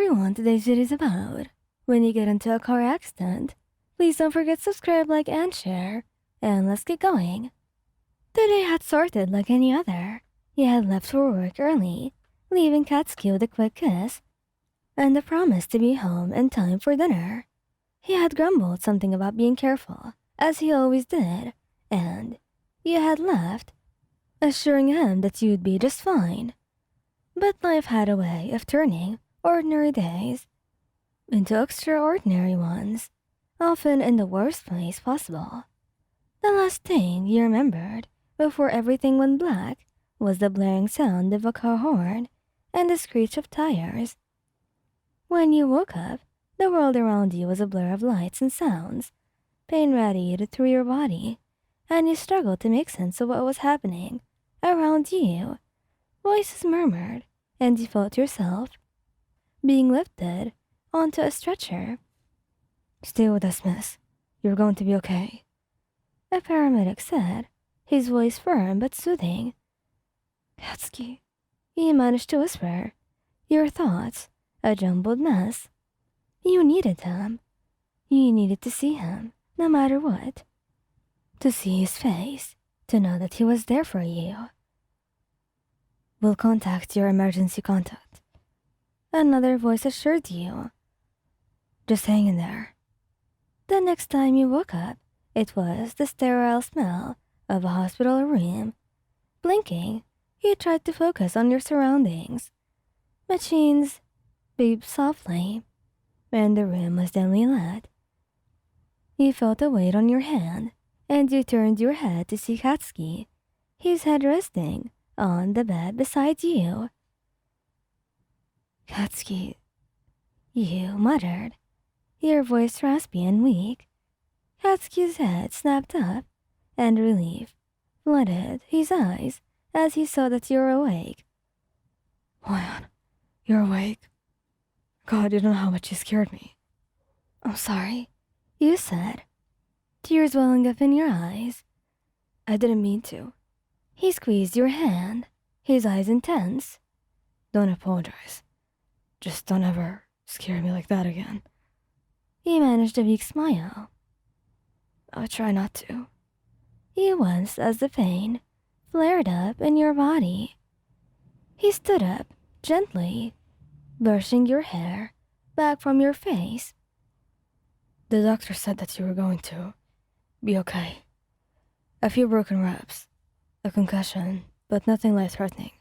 everyone, today's video is about when you get into a car accident. Please don't forget to subscribe, like, and share. And let's get going. Today had started like any other. He had left for work early, leaving Katsuki with a quick kiss and a promise to be home in time for dinner. He had grumbled something about being careful, as he always did, and you had left, assuring him that you'd be just fine. But life had a way of turning ordinary days into extraordinary ones, often in the worst place possible. The last thing you remembered before everything went black was the blaring sound of a car horn and the screech of tires. When you woke up, the world around you was a blur of lights and sounds. Pain radiated through your body, and you struggled to make sense of what was happening around you. Voices murmured, and you felt yourself being lifted onto a stretcher. "Stay with us, miss. You're going to be okay," a paramedic said, his voice firm but soothing. "Katsuki," he managed to whisper, your thoughts a jumbled mess. You needed him. You needed to see him, no matter what. To see his face, to know that he was there for you. "We'll contact your emergency contact," another voice assured you. "Just hang in there." The next time you woke up, it was the sterile smell of a hospital room. Blinking, you tried to focus on your surroundings. Machines beeped softly, and the room was dimly lit. You felt a weight on your hand, and you turned your head to see Katsuki, his head resting on the bed beside you. "Katsuki," you muttered, your voice raspy and weak. Katsuki's head snapped up, and relief flooded his eyes as he saw that you were awake. "Juan, you're awake? God, you don't know how much you scared me." "I'm sorry," you said, tears welling up in your eyes. "I didn't mean to." He squeezed your hand, his eyes intense. "Don't apologize. Just don't ever scare me like that again." He managed a weak smile. "I'll try not to." You winced as the pain flared up in your body. He stood up gently, brushing your hair back from your face. "The doctor said that you were going to be okay. A few broken ribs, a concussion, but nothing life-threatening.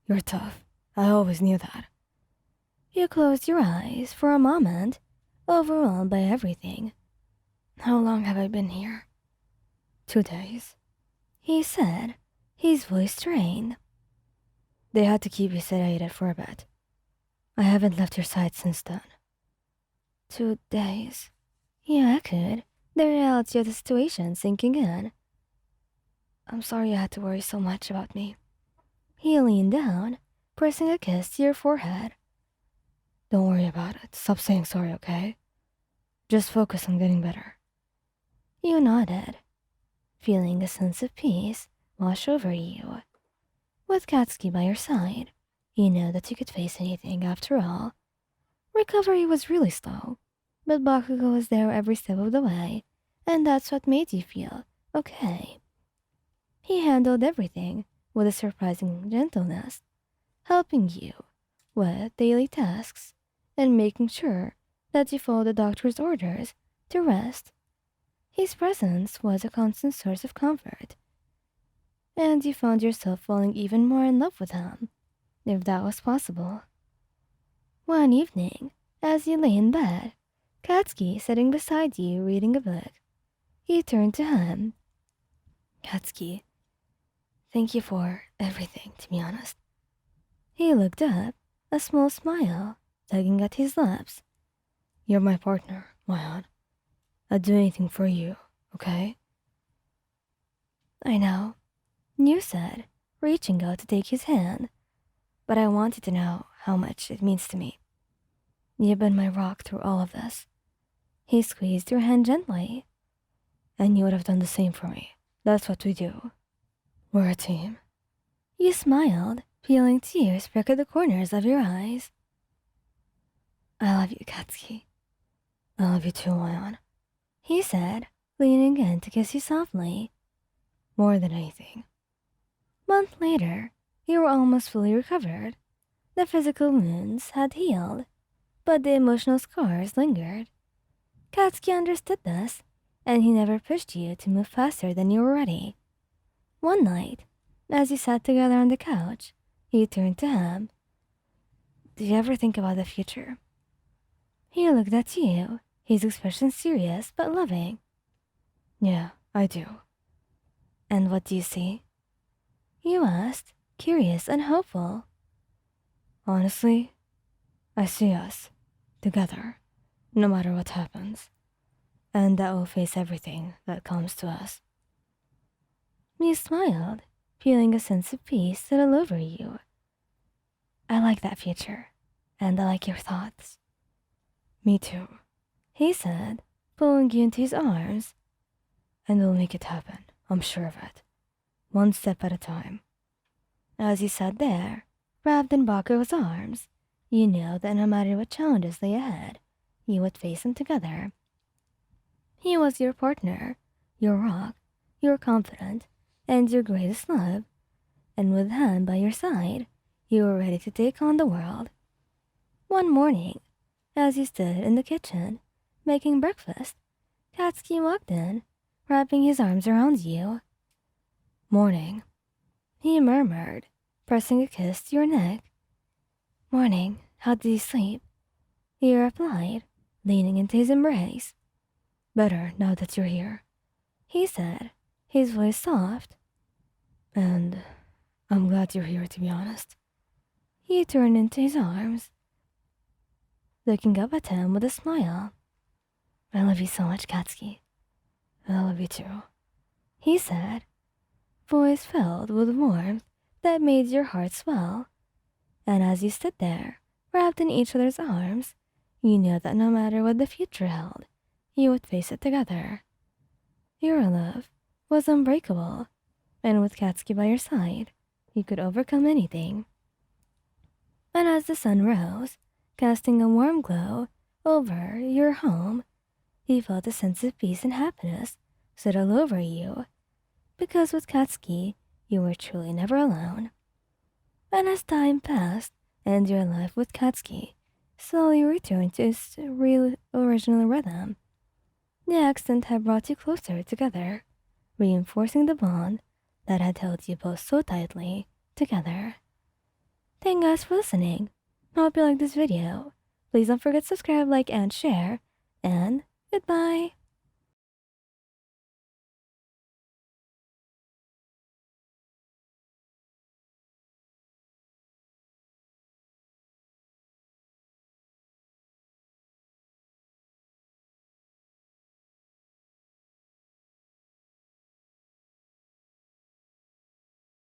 You're tough. I always knew that." You closed your eyes for a moment, overwhelmed by everything. "How long have I been here?" 2 days, he said, his voice strained. "They had to keep you sedated for a bit. I haven't left your side since then." 2 days, he echoed, the reality of the situation sinking in. "I'm sorry you had to worry so much about me." He leaned down, pressing a kiss to your forehead. "Don't worry about it. Stop saying sorry, okay? Just focus on getting better." You nodded, feeling a sense of peace wash over you. With Katsuki by your side, you know that you could face anything after all. Recovery was really slow, but Bakugou was there every step of the way, and that's what made you feel okay. He handled everything with a surprising gentleness, helping you with daily tasks and making sure that you followed the doctor's orders to rest. His presence was a constant source of comfort, and you found yourself falling even more in love with him, if that was possible. One evening, as you lay in bed, Katsuki sitting beside you reading a book, you turned to him. "Katsuki, thank you for everything, to be honest." He looked up, a small smile tugging at his lips. "You're my partner, Mayan. I'd do anything for you, okay?" "I know," you said, reaching out to take his hand. "But I want you to know how much it means to me. You've been my rock through all of this." He squeezed your hand gently. "And you would have done the same for me. That's what we do. We're a team." You smiled, feeling tears prick at the corners of your eyes. I love you, Katsuki. I love you too, Lion, he said, leaning in to kiss you softly. More than anything. Month later, you were almost fully recovered. The physical wounds had healed, but the emotional scars lingered. Katsuki understood this, and he never pushed you to move faster than you were ready. One night, as you sat together on the couch, you turned to him. Do you ever think about the future? He looked at you, his expression serious but loving. Yeah, I do. And what do you see? You asked, curious and hopeful. Honestly, I see us, together, no matter what happens, and that we'll face everything that comes to us. You smiled, feeling a sense of peace settle over you. I like that future, and I like your thoughts. Me too, he said, pulling you into his arms. And we'll make it happen, I'm sure of it. One step at a time. As you sat there, wrapped in Bakugou's arms, you knew that no matter what challenges lay ahead, you would face them together. He was your partner, your rock, your confidant, and your greatest love, and with him by your side, you were ready to take on the world. One morning, as you stood in the kitchen, making breakfast, Katsuki walked in, wrapping his arms around you. Morning, he murmured, pressing a kiss to your neck. Morning, how did you sleep? You replied, leaning into his embrace. Better now that you're here, he said, his voice soft. And I'm glad you're here, to be honest. You turned into his arms, looking up at him with a smile. I love you so much, Katsuki. I love you too, he said, voice filled with warmth that made your heart swell. And as you stood there, wrapped in each other's arms, you knew that no matter what the future held, you would face it together. Your love was unbreakable, and with Katsuki by your side, you could overcome anything. And as the sun rose, casting a warm glow over your home, you felt a sense of peace and happiness settle over you, because with Katsuki, you were truly never alone. And as time passed, and your life with Katsuki slowly returned to its real original rhythm, the accent had brought you closer together, reinforcing the bond that had held you both so tightly together. Thank you guys for listening. I hope you liked this video. Please don't forget to subscribe, like, and share. And goodbye.